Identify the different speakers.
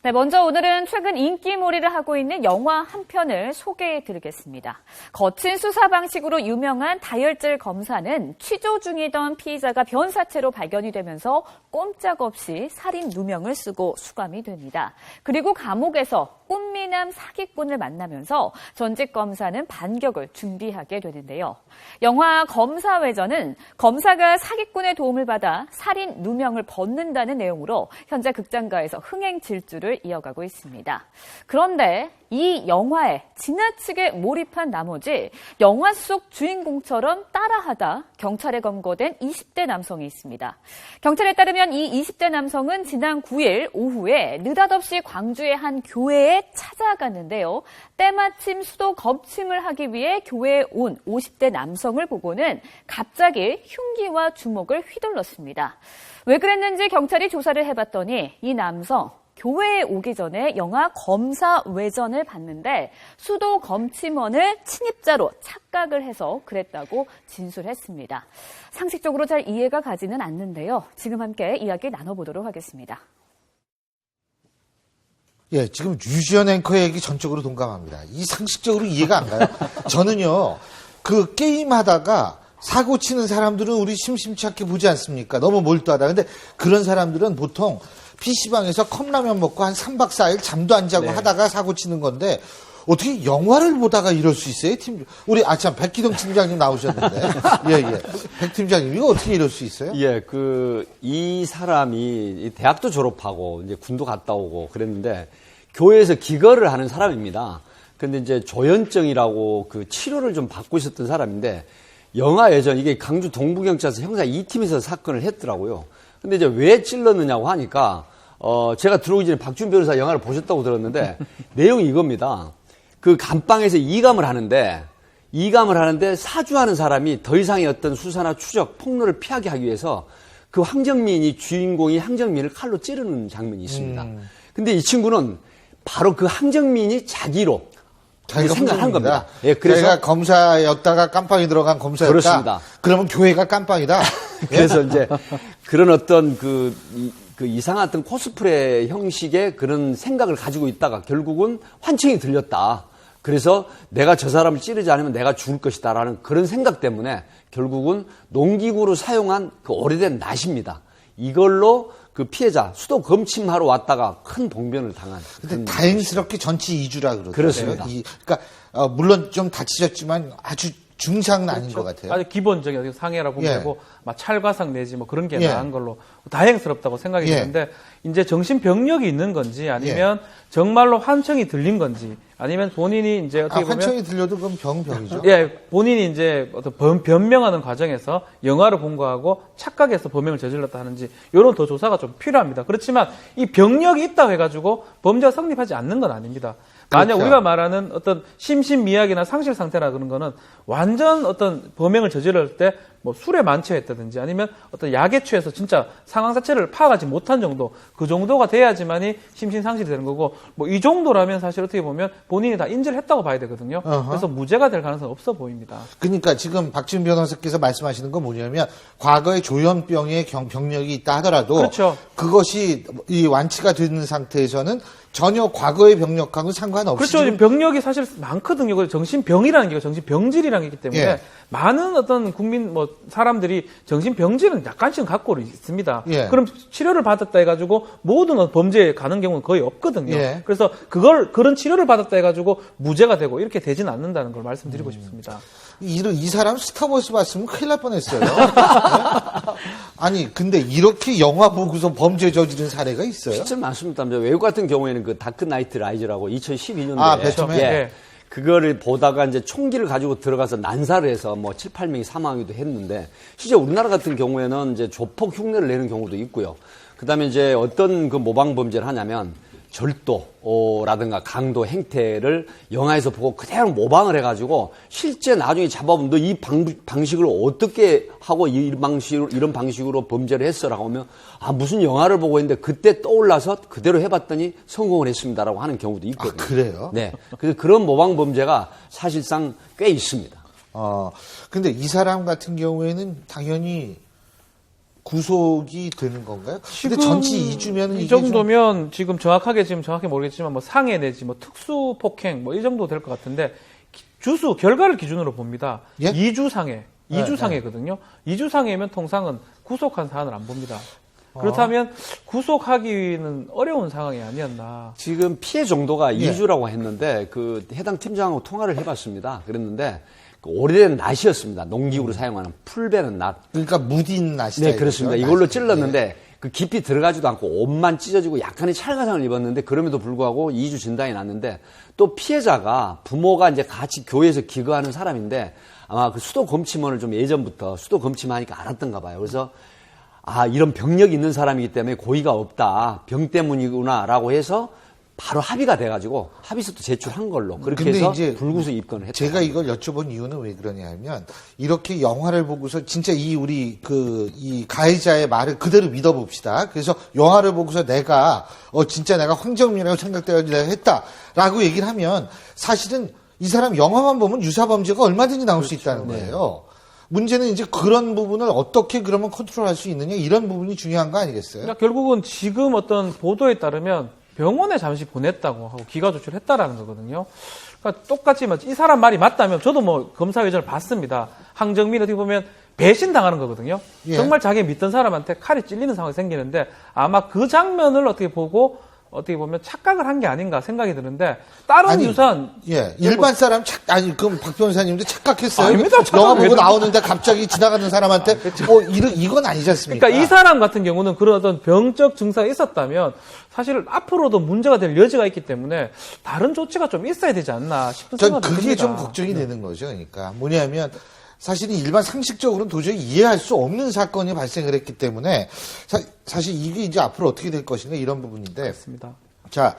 Speaker 1: 네, 먼저 오늘은 최근 인기몰이를 하고 있는 영화 한 편을 소개해드리겠습니다. 거친 수사 방식으로 유명한 다혈질 검사는 취조 중이던 피의자가 변사체로 발견이 되면서 꼼짝없이 살인 누명을 쓰고 수감이 됩니다. 그리고 감옥에서 꽃미남 사기꾼을 만나면서 전직 검사는 반격을 준비하게 되는데요. 영화 검사외전은 검사가 사기꾼의 도움을 받아 살인 누명을 벗는다는 내용으로 현재 극장가에서 흥행 질주를 이어가고 있습니다. 그런데 이 영화에 지나치게 몰입한 나머지 영화 속 주인공처럼 따라하다 경찰에 검거된 20대 남성이 있습니다. 경찰에 따르면 이 20대 남성은 지난 9일 오후에 느닷없이 광주의 한 교회에 찾아갔는데요. 때마침 수도 검침을 하기 위해 교회에 온 50대 남성을 보고는 갑자기 흉기와 주먹을 휘둘렀습니다. 왜 그랬는지 경찰이 조사를 해봤더니 이 남성 교회에 오기 전에 영화 검사외전을 봤는데 수도 검침원을 침입자로 착각을 해서 그랬다고 진술했습니다. 상식적으로 잘 이해가 가지는 않는데요. 지금 함께 이야기 나눠보도록 하겠습니다.
Speaker 2: 예, 지금 유지연 앵커의 얘기 전적으로 동감합니다. 이 상식적으로 이해가 안 가요. 저는요, 그 게임하다가 사고 치는 사람들은 우리 심심치 않게 보지 않습니까? 너무 몰두하다. 근데 그런 사람들은 보통 PC방에서 컵라면 먹고 한 3박 4일 잠도 안 자고 하다가 사고 치는 건데 어떻게 영화를 보다가 이럴 수 있어요? 우리 참 백기동 팀장님 나오셨는데 예. 백 팀장님 이거 어떻게 이럴 수 있어요?
Speaker 3: 예, 이 사람이 대학도 졸업하고 이제 군도 갔다 오고 그랬는데 교회에서 기거를 하는 사람입니다. 근데 이제 조현증이라고 그 치료를 좀 받고 있었던 사람인데 영화 예전 이게 강주 동부경찰서 형사 2팀에서 사건을 했더라고요. 근데 이제 왜 찔렀느냐고 하니까 제가 들어오기 전에 박준 변호사 영화를 보셨다고 들었는데 내용이 이겁니다. 그 감방에서 이감을 하는데 사주하는 사람이 더 이상의 어떤 수사나 추적, 폭로를 피하게 하기 위해서 그 황정민이 주인공이 황정민을 칼로 찌르는 장면이 있습니다. 근데 이 친구는 바로 그 황정민이 자기로 생각한 겁니다.
Speaker 2: 예, 그래서 자기가 검사였다가 깜빵이 들어간 검사였다.
Speaker 3: 그렇습니다.
Speaker 2: 그러면 교회가 깜빵이다.
Speaker 3: 그래서 이제 그런 어떤 그 이상한 어떤 코스프레 형식의 그런 생각을 가지고 있다가 결국은 환청이 들렸다. 그래서 내가 저 사람을 찌르지 않으면 내가 죽을 것이다라는 그런 생각 때문에 결국은 농기구로 사용한 그 오래된 낫입니다. 이걸로 그 피해자 수도 검침하러 왔다가 큰 봉변을 당한.
Speaker 2: 근데 다행스럽게 전치 2주라 그러더라고요.
Speaker 3: 그렇습니다.
Speaker 2: 그러니까 물론 좀 다치셨지만 아주 중상은 아닌 것 같아요.
Speaker 4: 아주 기본적인 상해라 보면 되고 막 찰과상 내지 뭐 그런 게 나은 걸로 다행스럽다고 생각이 드는데 이제 정신병력이 있는 건지 아니면 정말로 환청이 들린 건지 아니면 본인이 이제 어떻게 보면
Speaker 2: 환청이 들려도 그건 병이죠.
Speaker 4: 예, 본인이 이제 어떤 변명하는 과정에서 영화를 본 거하고 착각해서 범행을 저질렀다 하는지 이런 더 조사가 좀 필요합니다. 그렇지만 이 병력이 있다고 해가지고 범죄가 성립하지 않는 건 아닙니다. 만약 우리가 말하는 어떤 심신미약이나 상실 상태나 그런 거는 완전 어떤 범행을 저지를 때 뭐 술에 만취했다든지 아니면 어떤 약에 취해서 진짜 상황 자체를 파악하지 못한 정도 그 정도가 돼야지만이 심신상실이 되는 거고 뭐 이 정도라면 사실 어떻게 보면 본인이 다 인지를 했다고 봐야 되거든요. 그래서 무죄가 될 가능성은 없어 보입니다.
Speaker 2: 그러니까 지금 박지훈 변호사께서 말씀하시는 건 뭐냐면 과거에 조현병의 병력이 있다 하더라도
Speaker 4: 그렇죠.
Speaker 2: 그것이 이 완치가 되는 상태에서는 전혀 과거의 병력하고는 상관없이
Speaker 4: 그렇죠. 병력이 사실 많거든요. 정신병이라는 게 정신병질이라는 게 있기 때문에 많은 어떤 국민 사람들이 정신병질은 약간씩은 갖고 있습니다. 그럼 치료를 받았다 해가지고 모든 범죄에 가는 경우는 거의 없거든요. 그래서 그런 치료를 받았다 해가지고 무죄가 되고 이렇게 되지는 않는다는 걸 말씀드리고 싶습니다.
Speaker 2: 이 사람 스타워즈 봤으면 큰일 날 뻔했어요. 아니 근데 이렇게 영화 보고서 범죄 저지른 사례가 있어요?
Speaker 3: 진짜 많습니다. 외국 같은 경우에는 그 다크 나이트 라이즈라고 2012년도에
Speaker 2: 배트맨.
Speaker 3: 그거를 보다가 이제 총기를 가지고 들어가서 난사를 해서 뭐 7, 8명이 사망하기도 했는데 실제 우리나라 같은 경우에는 이제 조폭 흉내를 내는 경우도 있고요. 그다음에 이제 어떤 그 모방 범죄를 하냐면 절도라든가 강도 행태를 영화에서 보고 그대로 모방을 해가지고 실제 나중에 잡아보면 너 이 방식을 어떻게 하고 이런 방식으로 범죄를 했어라고 하면 무슨 영화를 보고 있는데 그때 떠올라서 그대로 해봤더니 성공을 했습니다라고 하는 경우도 있거든요.
Speaker 2: 그래요?
Speaker 3: 네. 그래서 그런 모방 범죄가 사실상 꽤 있습니다.
Speaker 2: 근데 이 사람 같은 경우에는 당연히 구속이 되는 건가요? 근데
Speaker 4: 지금
Speaker 2: 전치 2주면
Speaker 4: 이 정도면 지금 정확히 모르겠지만 뭐 상해 내지 뭐 특수 폭행 뭐 이 정도 될 것 같은데 주수 결과를 기준으로 봅니다.
Speaker 2: 예?
Speaker 4: 2주 상해, 2주
Speaker 2: 네,
Speaker 4: 상해거든요. 2주 상해면 통상은 구속한 사안을 안 봅니다. 그렇다면 구속하기는 어려운 상황이 아니었나.
Speaker 3: 지금 피해 정도가
Speaker 2: 예.
Speaker 3: 2주라고 했는데 그 해당 팀장하고 통화를 해봤습니다. 그랬는데 그 오래된 낫이었습니다. 농기구로 사용하는 풀베는 낫.
Speaker 2: 그러니까 무딘 낫이다.
Speaker 3: 네, 그렇습니다.
Speaker 2: 이거죠?
Speaker 3: 이걸로
Speaker 2: 낫이.
Speaker 3: 찔렀는데 그 깊이 들어가지도 않고 옷만 찢어지고 약간의 찰가상을 입었는데 그럼에도 불구하고 2주 진단이 났는데 또 피해자가 부모가 이제 같이 교회에서 기거하는 사람인데 아마 그 수도 검침원을 좀 예전부터 수도 검침하니까 알았던가 봐요. 그래서 이런 병력이 있는 사람이기 때문에 고의가 없다. 병 때문이구나라고 해서 바로 합의가 돼가지고 합의서도 제출한 걸로 그렇게
Speaker 2: 근데
Speaker 3: 해서
Speaker 2: 이제
Speaker 3: 불구속 입건을 했다.
Speaker 2: 제가 이걸 여쭤본 이유는 왜 그러냐 하면 이렇게 영화를 보고서 진짜 이 가해자의 말을 그대로 믿어봅시다. 그래서 영화를 보고서 내가 진짜 내가 황정민이라고 생각되어서 내가 했다라고 얘기를 하면 사실은 이 사람 영화만 보면 유사범죄가 얼마든지 나올 수 있다는 거예요. 문제는 이제 그런 부분을 어떻게 그러면 컨트롤할 수 있느냐 이런 부분이 중요한 거 아니겠어요?
Speaker 4: 그러니까 결국은 지금 어떤 보도에 따르면 병원에 잠시 보냈다고 하고 기가 조치를 했다라는 거거든요. 그러니까 똑같이 이 사람 말이 맞다면 저도 뭐 검사 회전을 봤습니다. 황정민 어떻게 보면 배신 당하는 거거든요.
Speaker 2: 예.
Speaker 4: 정말 자기 믿던 사람한테 칼이 찔리는 상황이 생기는데 아마 그 장면을 어떻게 보면 착각을 한 게 아닌가 생각이 드는데 다른 유사한
Speaker 2: 일반 사람 그럼 박 변호사님도 착각했어요?
Speaker 4: 아닙니다.
Speaker 2: 영화 보고
Speaker 4: 착각을
Speaker 2: 나오는데 갑자기 지나가는 사람한테 이건 아니지 않습니까?
Speaker 4: 그러니까 이 사람 같은 경우는 그런 어떤 병적 증상이 있었다면 사실 앞으로도 문제가 될 여지가 있기 때문에 다른 조치가 좀 있어야 되지 않나 싶은
Speaker 2: 전
Speaker 4: 생각이 듭니다.
Speaker 2: 그게 좀 걱정이 되는 거죠. 그러니까 뭐냐면 사실은 일반 상식적으로는 도저히 이해할 수 없는 사건이 발생을 했기 때문에 사실 이게 이제 앞으로 어떻게 될 것인가 이런 부분인데
Speaker 4: 그렇습니다.
Speaker 2: 자